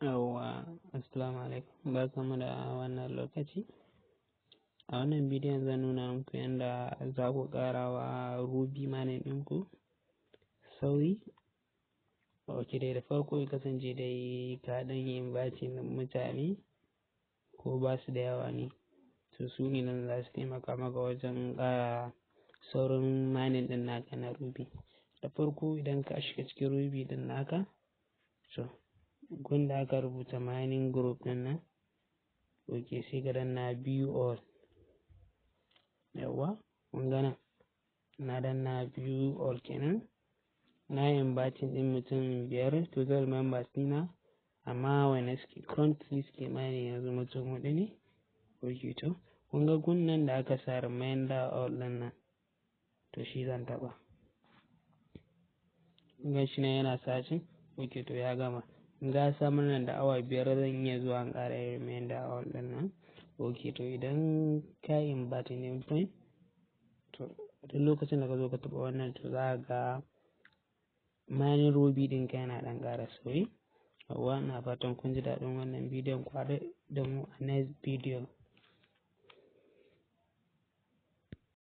Yawwa, assalamu alaikum, barkanmu da wannan lokaci. A wannan bidiyon zan nuna muku yadda za ku ƙara wa Ruby mining ɗinku sauri. Ok, dai da farko ya kasance dai ka ɗan yi inviting mutane ko ba su da yawa ne, to su ne nan za su taimaka maka wajen ƙara saurin mining ɗin naka na Ruby. Da farko idan ka shiga cikin Ruby ɗin naka, so gunda aka rubuta mining group ɗin nan, ok, sai ka danna view all. Yawwa, kun gana na danna view all kenan. Na yi inviting ɗin mutum 5 total members ɗina, amma wanda suke currently suke mining yanzu mutum 4 ne. Ok, to kun ga gunnan da aka sa reminder all ɗin nan, to shi zan taɓa. Kun shi ne yana sacin. Ok, to ya gama. Ga samun nan da awa 5 zan iya zuwa in ƙara yin reminder all ɗin nan. Ok, to idan ka yi inviting ɗin point, to duk lokacin da ka zo ka taɓa wannan, to za ga mining Ruby ɗinka yana ɗan ƙara sauri. Yawwa, na fatan kun ji daɗin wannan bidiyon, ku haɗu da mu a next video.